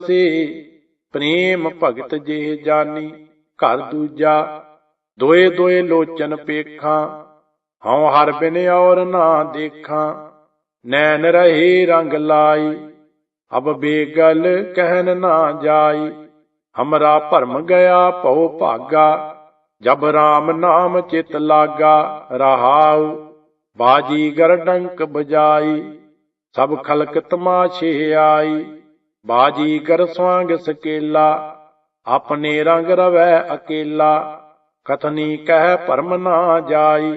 से प्रेम भगत जेह जानी। घर दूजा दोए दोए लोचन पेखा, हऊँ हर बिन और ना देखा। नैन रहे रंग लाई, अब बेगल कहन ना जाई। हमरा भरम गया पौ भागा, जब राम नाम चित लागा। रहाऊ बाजीगर डंक बजाई, सब खलक तमाशे आई। बाजीगर स्वांग सकेला, अपने रंग रवै अकेला। कथनी कह भरम ना जाई,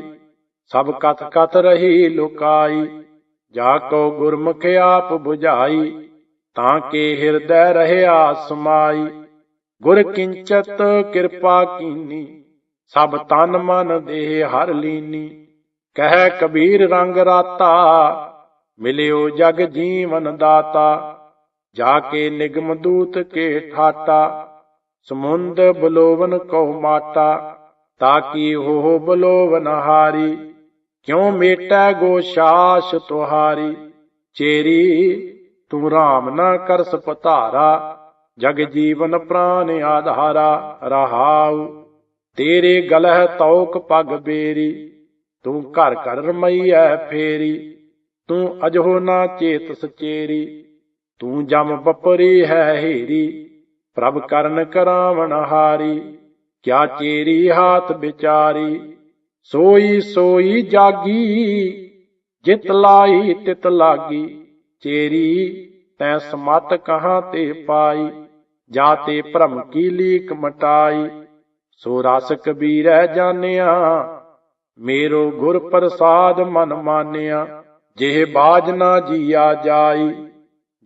सब कथ कथ रही लुकाई। जाको गुरमुख आप बुझाई, ताके हिरदय रहया समाई। गुर किंचत कृपा कीनी, सब तन मन देह हर लीनी। कह कबीर रंग राता, मिलियो जग जीवन दाता। जाके निगम दूत के ठाटा, समुंद बलोवन को माटा। ताकि हो बलोवन हारी, क्यों मेटै गोशास तुहारी। चेरी तू राम न करस पतारा, जग जीवन प्राण आधारा। रहाऊ तेरे गलह तौक पग बेरी, तू घर घर रमैया फेरी। तू अजहो ना चेत सचेरी, तू जम बपरी है हेरी। प्रभ करन करावण हारी, क्या चेरी हाथ बिचारी। सोई सोई जागी, जित लाई तित लागी। चेरी तै समत कहाँ ते पाई, जाते भ्रम की लीक मटाई। सो रस कबीर जानिया, मेरो गुर प्रसाद मन मानिया। जेह बाज ना जिया जाई,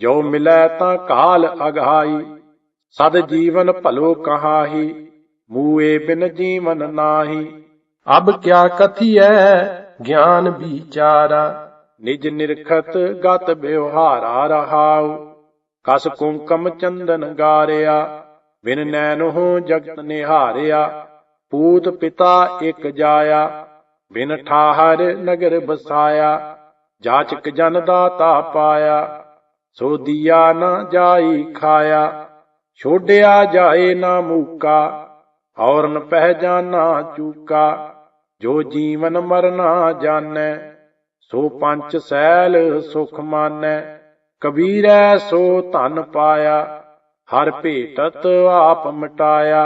जो मिलै तां काल अघाई। सद जीवन भलो कहाही, मूए बिन जीवन नाही। अब क्या कथियै ज्ञान विचारा, निज निरखत गत व्यवहारा। रहाऊ कस कुंकम चंदन गारिया, बिन नैन हो जगत निहारिया। पूत पिता एक जाया, बिन ठाहर नगर बसाया। जाचक जन दाता पाया, सो दिया न जाई खाया। छोड़िया जाए ना मूका, और न पहचाना चूका। जो जीवन मरना जानै, सो पंच सैल सुख मानै। कबीरै सो धन पाया, हर भेटत आप मिटाया।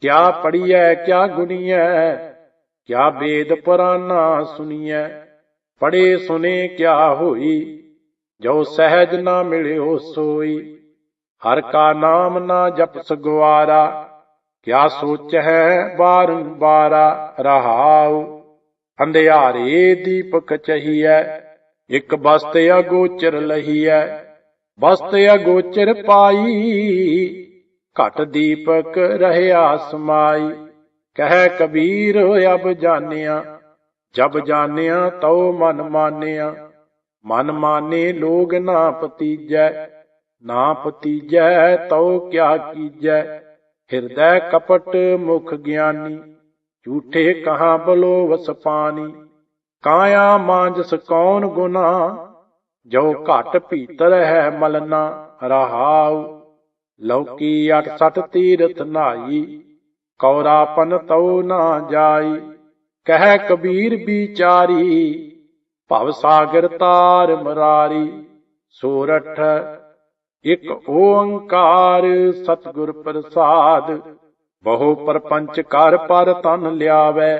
क्या पढ़ियै क्या गुनियै, क्या वेद पुराना सुनियै। पढ़े सुने क्या होई, जो सहज ना मिलियो सोई। हर का नाम ना जपस गवारा, क्या सोच है बारंबारा। रहाऊ अंधियारे दीपक चहियै, एक बस्त अगोचर लहियै। बस्त अगोचर पाई, घट दीपक रहया समाई। कह कबीर अब जानिया, जब जानिया तो मन मानिया। मन माने लोग ना पतीजै, ना पतीजै तो क्या कीजै। हृदय कपट मुख ज्ञानी, झूठे कहाँ बलो वस पानी। काया मांजस कौन गुना, जो घट भीतर है मलना। रहाऊ लौकी 68 तीरथ नाई, कौरापन तो ना जाई। कह कबीर बिचारी, भव सागर तार मरारी। सोरठ एक ओंकार सतगुर प्रसाद, बहु परपंच कर पर तन लियावै।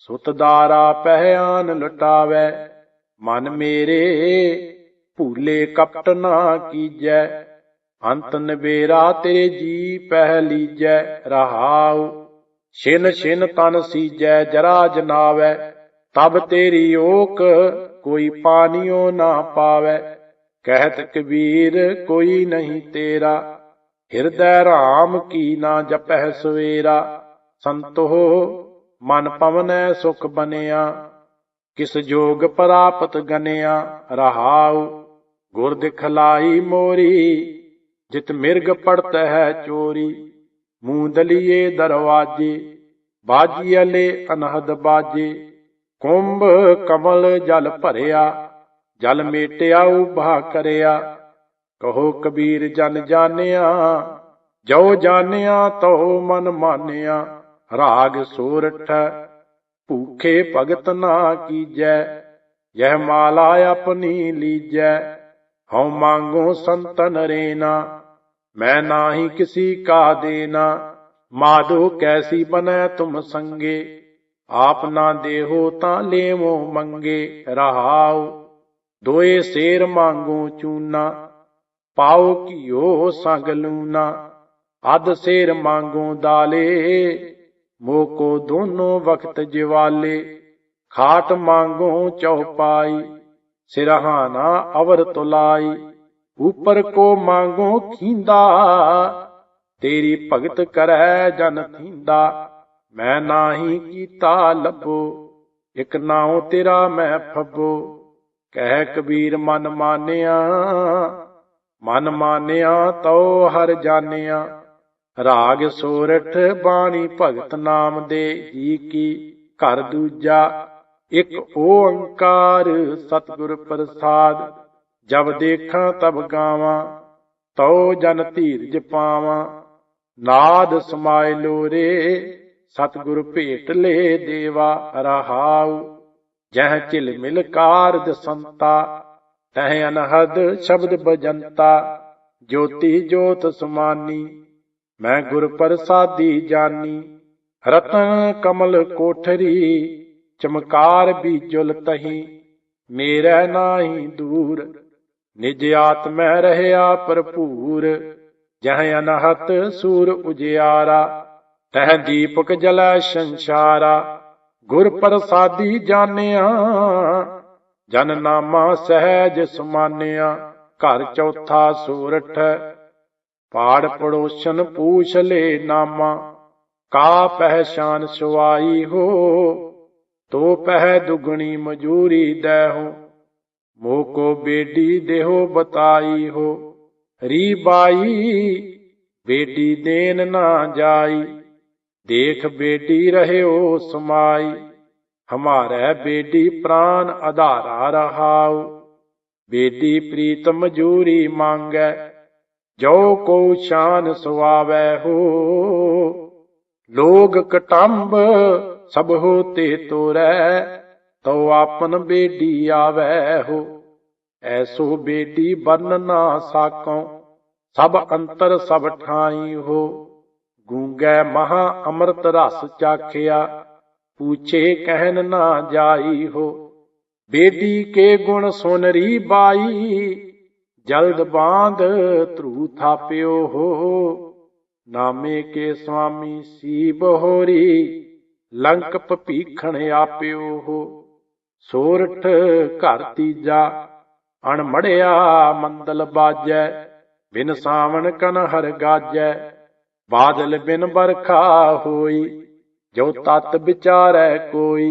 सुत दारा पहयान लुटावै, मन मेरे भूले कपट ना कीजै। अंत नबेरा तेरे जी पह लीजै। रहाऊ छिन छिन तन सीजै जरा जनावै, तब तेरी ओक कोई पानियो ना पावै। कहत कबीर कोई नहीं तेरा, हृदय राम की ना जपह सवेरा। संतो मन पवनै सुख बनिया, किस जोग प्राप्त गनिया। रहाऊ गुर दिखलाई मोरी, जित मिर्ग पड़त है चोरी। मूंदलिए दरवाजे, बाजियले अनहद बाजे। कुंभ कमल जल भरिया, जल मेटिया उभा करिया। ਕਹੋ ਕਬੀਰ ਜਨ ਜਾਣਿਆ, ਜੋ ਜਾਣਿਆ ਤਉ ਮਨ ਮਾਨਿਆ। ਰਾਗ ਸੋਰਠ ਭੂਖੇ ਭਗਤ ਨਾ ਕੀਜੈ, ਯਹ ਮਾਲਾ ਆਪਣੀ ਲੀਜੈ। ਹਉ ਮੰਗੋ ਸੰਤਨ ਰੇਨਾ, ਮੈਂ ਨਾਹੀ ਕਿਸੀ ਕਾ ਦੇਨਾ। ਮਾਧੋ ਕੈਸੀ ਬਨੈ ਤੁਮ ਸੰਗੇ, ਆਪ ਨਾ ਦੇਹੋ ਤਾਂ ਲੇਵੋ ਮੰਗੇ। ਰਹਾਉ ਦੋਏ ਸੇਰ ਮੰਗੋ ਚੂਨਾ, ਪਾਉ ਘਿਓ ਸੰਗ ਲੂਨਾ। ਅਧ ਸੇਰ ਮੰਗੋ ਦਾਲੇ, ਮੋਕੋ ਦੋਨੋਂ ਵਕਤ ਜਿਵਾਲੇ। ਖਾਟ ਮੰਗੋ ਚਉਪਾਈ, ਸਿਰਹਾਨਾ ਅਵਰ ਤੁਲਾਈ। ਉਪਰ ਕੋ ਮੰਗੋ ਖੀਂਦਾ, ਤੇਰੀ ਭਗਤ ਕਰੈ ਜਨ ਥੀਂਦਾ। ਮੈਂ ਨਾਹੀ ਕੀਤਾ ਲੱਭੋ, ਇਕ ਨਾਉ ਤੇਰਾ ਮੈਂ ਫੱਬੋ। ਕਹਿ ਕਬੀਰ ਮਨ ਮਾਨਿਆ, ਮਨ ਮਾਨਿਆ ਤਉ ਹਰ ਜਾਣਿਆ। ਰਾਗ ਸੋਰਠ ਬਾਣੀ ਭਗਤ ਨਾਮ ਦੇ ਜੀ ਕੀ। ਘਰ ਦੂਜਾ ਇਕ ਓੰਕਾਰ ਸਤਿਗੁਰ ਪ੍ਰਸਾਦ। ਜਬ ਦੇਖਾਂ ਤਬ ਗਾਵਾਂ, ਤਉ ਜਨ ਧੀਰਜ ਪਾਵਾਂ। ਨਾਦ ਸਮਾਇ ਲੋਰੇ, ਸਤਿਗੁਰ ਭੇਟ ਲੈ ਦੇਵਾ। ਰਹਾਉ ਜਹ ਝਿਲ ਮਿਲ ਕਾਰਜ ਸੰਤਾ, ਤਹ ਅਨਹਦ ਸ਼ਬਦ ਬਜੰਤਾ। ਜੋਤੀ ਜੋਤ ਸਮਾਨੀ, ਮੈਂ ਗੁਰ ਪ੍ਰਸਾਦੀ ਜਾਨੀ। ਰਤਨ ਕਮਲ ਕੋਠਰੀ, ਚਮਕਾਰ ਬੀਜੁਲ ਤਹੀ। ਮੇਰੇ ਨਾਹੀ ਦੂਰ, ਨਿਜ ਆਤਮੈ ਰਹਿਆ ਭਰਪੂਰ। ਜਹ ਅਨਹਤ ਸੂਰ ਉਜਿਆਰਾ, ਤਹ ਦੀਪਕ ਜਲੈ ਸੰਸਾਰਾ। ਗੁਰ ਪ੍ਰਸਾਦੀ ਜਾਣਿਆ, ਜਨ ਨਾਮਾ ਸਹਿਜ ਸਮਾਨਿਆ। ਘਰ ਚੌਥਾ ਸੋਰਠ ਪਾੜ ਪੜੋਸਨ ਪੂਛ ਲੈ ਨਾਮਾ। ਕਾ ਪਹਿਚਾਨ ਸੁਆਈ ਹੋ, ਤੋ ਪਹਿ ਦੁਗਣੀ ਮਜੂਰੀ ਦੇਹੋ। ਮੋਕੋ ਬੇਡੀ ਦੇਹੋ ਬਤਾਈ ਹੋ, ਰੀ ਬਾਈ ਬੇਡੀ ਦੇਨ ਨਾ ਜਾਈ। ਦੇਖ ਬੇਡੀ ਰਹਿਓ ਸਮਾਈ, ਹਮਾਰੇ ਬੇਡੀ ਪ੍ਰਾਨ ਆਧਾਰਾ। ਰਹਾਉ ਬੇਡੀ ਪ੍ਰੀਤ ਮਜੂਰੀ ਮੰਗੈ, ਜੋ ਕੋ ਸ਼ਾਨ ਸੁਆਵੈ ਹੋ। ਲੋਗ ਕਟੰਬ ਸਭ ਹੋ ਤੇ ਤੋਰੈ, ਤਉ ਆਪਨ ਬੇਡੀ ਆਵੈ ਹੋ। ਐਸੋ ਬੇਡੀ ਬਰਨ ਨਾ ਸਾਕਉ, ਸਭ ਅੰਤਰ ਸਭ ਠਾਈ ਹੋ। ਗੂੰਗੈ ਮਹਾ ਅੰਮ੍ਰਿਤ ਰਸ ਚਾਖਿਆ, ਪੂਛੇ ਕਹਿਨ ਨਾ ਜਾਈ ਹੋ। ਬੇਡੀ ਕੇ ਗੁਣ ਸੁਨਰੀ ਬਾਈ, ਜਲਦ ਬਾਂਧ ਧਰੂ ਥਾਪਿਓ ਹੋ। ਨਾਮੇ ਕੇ ਸੁਆਮੀ ਸੀ ਬਹੋਰੀ, ਲੰਕ ਭੀਖਣ ਆਪਿਓ ਹੋ। ਸੋਰਠ ਘਰ ਤੀਜਾ ਅਣਮੜਿਆ ਮੰਦਲ ਬਾਜੈ, ਬਿਨ ਸਾਵਣ ਕਨਹਰ ਗਾਜੈ। ਬਾਦਲ ਬਿਨ ਬਰਖਾ ਹੋਈ, ਜੋ ਤਤ ਵਿਚਾਰੈ ਕੋਈ।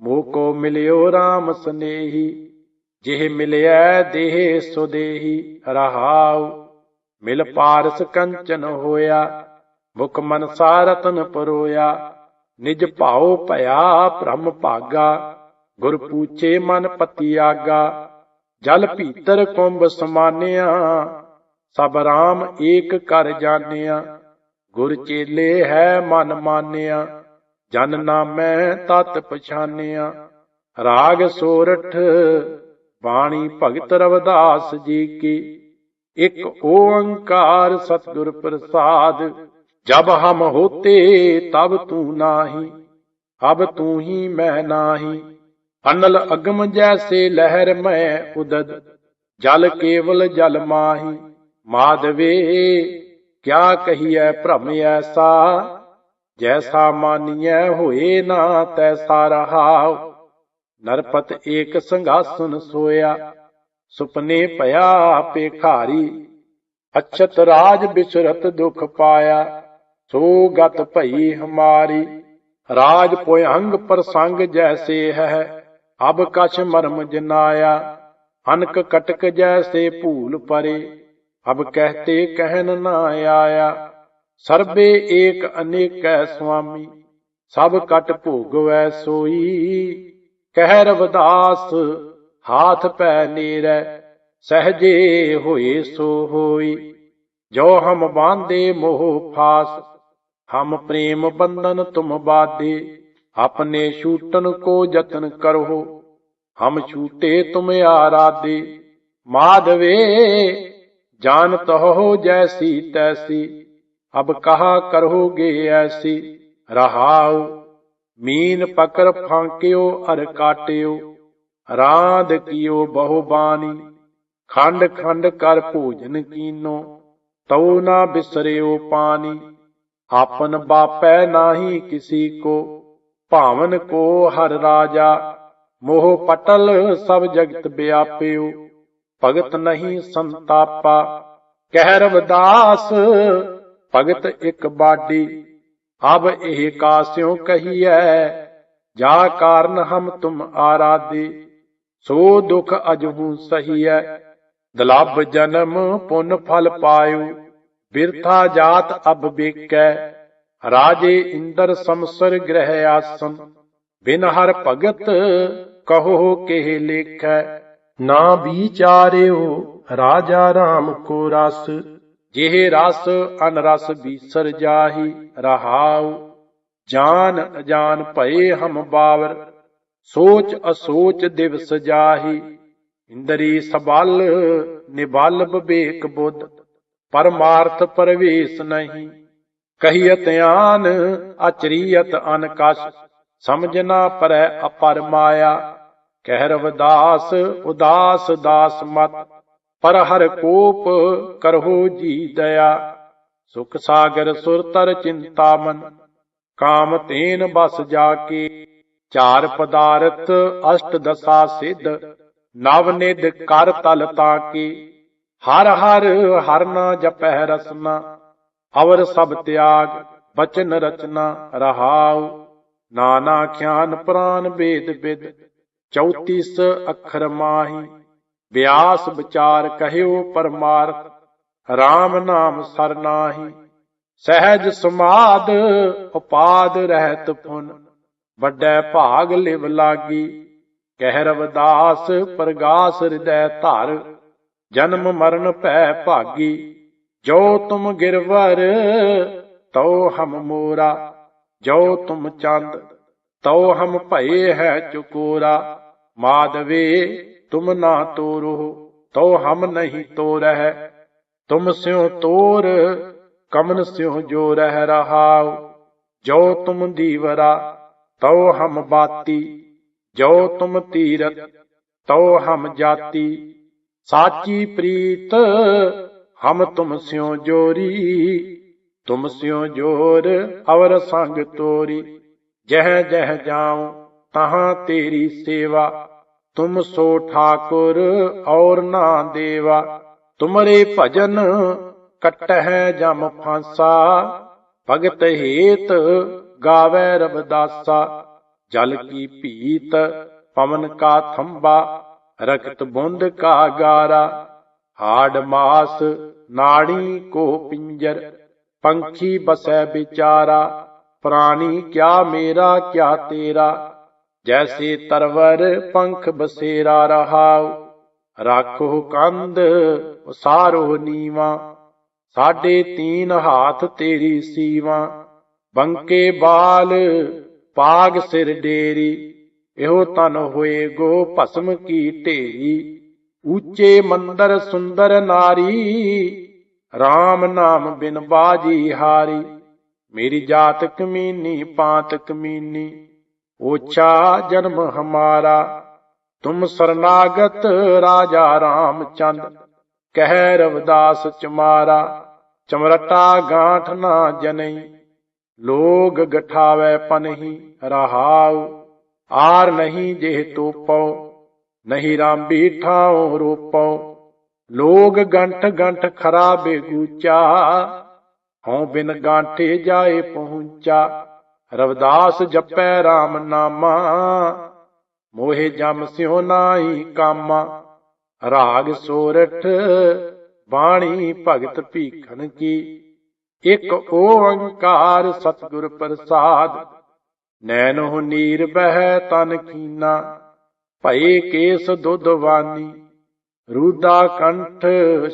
ਮੋਕੋ ਮਿਲਿਓ ਰਾਮ ਸਨੇਹੀ, ਜਿਹ ਮਿਲਿਐ ਦੇਹ ਸੁਦੇਹੀ। ਰਹਾਉ ਮਿਲ ਪਾਰਸ ਕੰਚਨ ਹੋਇਆ, ਮੁਖ ਮਨਸਾ ਰਤਨ ਪਰੋਇਆ। ਨਿਜ ਭਾਉ ਭਇਆ ਭ੍ਰਮ ਭਾਗਾ, ਗੁਰ ਪੂਛੇ ਮਨ ਪਤੀ ਆਗਾ। ਜਲ ਭੀਤਰ ਕੁੰਭ ਸਮਾਨਿਆ, ਸਭ ਰਾਮ ਏਕ ਕਰ ਜਾਣਿਆ। ਗੁਰ ਚੇਲੇ ਹੈ ਮਨ ਮਾਨਿਆ, ਜਨ ਨਾਮੈ ਤਤ ਪਛਾਨਿਆ। ਰਾਗ ਸੋਰਠ ਬਾਣੀ ਭਗਤ ਰਵਿਦਾਸ ਜੀ ਕੀ। ਇਕ ਓੰਕਾਰ ਸਤਿਗੁਰ ਪ੍ਰਸਾਦ। ਜਬ ਹਮ ਹੋਤੇ ਤਬ ਤੂ ਨਾਹੀ, ਅਬ ਤੂ ਹੀ ਮੈਂ ਨਾਹੀ। ਅਨਲ ਅਗਮ ਜੈਸੇ ਲਹਿਰ ਮੈਂ ਉਦਦ, ਜਲ ਕੇਵਲ ਜਲ ਮਾਹੀ। ਮਾਧਵੇ ਕਿਆ ਕਹੀਐ ਭ੍ਰਮ ਐਸਾ, ਜੈਸਾ ਮਾਨੀਐ ਹੋਏ ਨਾ ਤੈਸਾ। ਰਹਾਉ ਨਰਪਤ ਏਕ ਸਿੰਘਾਸਨ ਸੋਇਆ, ਸੁਪਨੇ ਭਇਆ ਪੇਖਾਰੀ। ਅਛਤ ਰਾਜ ਬਿਸਰਤ ਦੁਖ ਪਾਇਆ, ਸੋ ਗਤ ਭਈ ਹਮਾਰੀ। ਰਾਜ ਪੁਯੰਗ ਪ੍ਰਸੰਗ ਜੈਸੇ ਹੈ, ਅਬ ਕਛ ਮਰਮ ਜਨਾਇਆ। ਅਨਕ ਕਟਕ ਜੈਸੇ ਭੂਲ ਪਰੇ, ਅਬ ਕਹਤੇ ਕਹਿਨ ਨਾ ਆਇਆ। ਸਰਬੇ ਏਕ ਅਨੇਕੈ ਸੁਆਮੀ, ਸਭ ਕਟ ਭੋਗਵੈ ਸੋਈ। ਕਹਿ ਰਵਿਦਾਸ ਹਾਥ ਪੈ ਨੀਰੈ, सहजे होए सो होई। जो हम बांधे मोह फास, हम प्रेम बंधन तुम बाधे। अपने छूटन को जतन करो, हम छूटे तुम आराधे। माधवे जानत हो जैसी तैसी, अब कहा करोगे ऐसी। रहाऊ मीन पकड़ फांक्यो अर काट्यो, रांध कियो बहुबानी। खंड खंड कर भोजन कीनो, तो ना बिसरियो पानी। आपन बापै नाही किसी को, भावन को हर राजा। मोह पटल सब जगत व्याप्यो, भगत नहीं संतापा। कह रविदास भगत एक बाडी, अब एह कास्यों कहिए। जा कारण हम तुम आराधे, सो दुख अजहू सहिए। दुलभ जन्म पुन फल पायो, बिरथा जात अब बेकै। राजे इंदर समसर ग्रह आसन, बिन हर भगत कहो के लेखै। ना विचार्यो राजा राम को रस, जेह रस अनरस बीसर जाहि। रहाउ जान अजान भये हम बावर, सोच असोच दिवस जाहि। इंद्री सबल निबल विवेक बुद्ध, परमार्थ प्रवेश नहीं। कहियत आन अचरियत अनकश, समझना परै अपर माया। कह रविदास उदास दास मत, पर हर कोप करहो जी दया। सुख सागर सुरतर चिंता मन, काम तेन बस जाके। चार पदार्थ अष्ट दशा सिद्ध, नव निध कर तल ताके। हर हर हर ना जपै रसना, अवर सब त्याग बचन रचना। रहाउ नाना ख्यान प्राण वेद विद, 34 अखर माही। व्यास विचार कहयो परमार्थ, राम नाम सरनाही। सहज समाद उपाद रहत पुन, बड़ै भाग लिव लागी। कह रविदास प्रगास हृदय धर, जन्म मरण पै भागी। जो तुम गिरवर तो हम मोरा, जो तुम चंद तो हम भये है चुकोरा। माधवे तुम ना तोरो, तो हम नहीं तोरह। तुम स्यों तोर कमन स्यों जो रह। रहाओ जो तुम दीवरा, तो हम बाती। जो तुम तीरथ, तो हम जाति। साची प्रीत हम तुम स्यों जोरी, तुम स्यों जोर अवर संग तोरी। जह जह जाऊं तहां तेरी सेवा, तुम सो ठाकुर और ना देवा। तुमरे भजन कटह जम फांसा, भगत हेत गावै रविदासा। जल की पीत पवन का थंबा, रक्त बूंद का गारा। हाड़ मास नाड़ी को पिंजर, पंखी बसै बिचारा। प्राणी क्या मेरा क्या तेरा, जैसे तरवर पंख बसेरा। रहाओ राखो कंद उसारो नीवा, साढ़े 3 हाथ तेरी सीवा। बंके बाल पाग सिर डेरी, एहो तन होए गो भस्म की ढेरी। ऊंचे मंदर सुंदर नारी, राम नाम बिन बाजी हारी। मेरी जात कमीनी पात कमीनी, ओछा जन्म हमारा। तुम शरणागत राजा रामचंद, कह रविदास चमारा। चमरटा गांठ ना जनई, लोग गठावै पनही। रहाउ आर नहीं जेह तो पौ, नहीं रामबी ठाओ रोपौ। लोग गंठ गंठ खरा बेगूचा, हों बिन गांठे जाए पहुंचा। रविदास जपै राम नामा, मोहे जम स्यों नाई कामा। राग सोरठ बाणी भगत भीखन की, एक ओंकार सतगुर प्रसाद। नैनो नीर बह तन कीना, भये केस दुधवानी। रूदा कंठ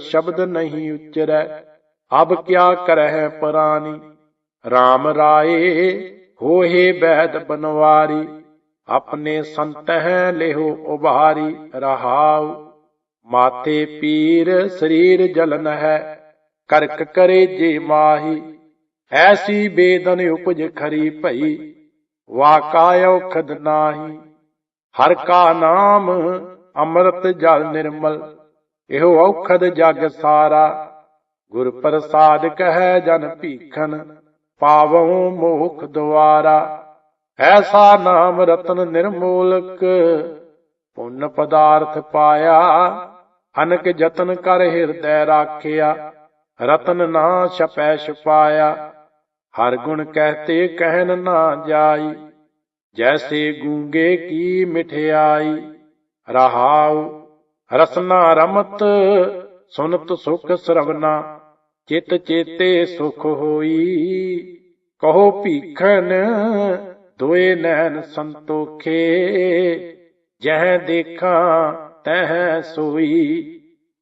शब्द नहीं उच्चरै, अब क्या करह परानी। राम राये होहे वैद बनवारी, अपने संत हैं लेहो उबारी। रहाउ माथे पीर शरीर जलन है, करक करे जे माही। ऐसी बेदन उपज खरी भई, वाका औखद नाही। हर का नाम अमृत जल निर्मल, एहो औखद जग सारा। गुर प्रसाद कहे जन भीखन, पावहु मोख द्वारा। ऐसा नाम रतन निर्मोलक, पुण्य पदार्थ पाया। अनक जतन कर हृदय राखिया, रतन ना छपै छुपाया। हर गुण कहते कहन ना जाई, जैसे गूंगे की मिठियाई। रहाउ रसना रमत सुनत सुख श्रवना, चित चेते सुख होई। कहो भीखन दोए नैन संतोखे, जह देखा तह सोई।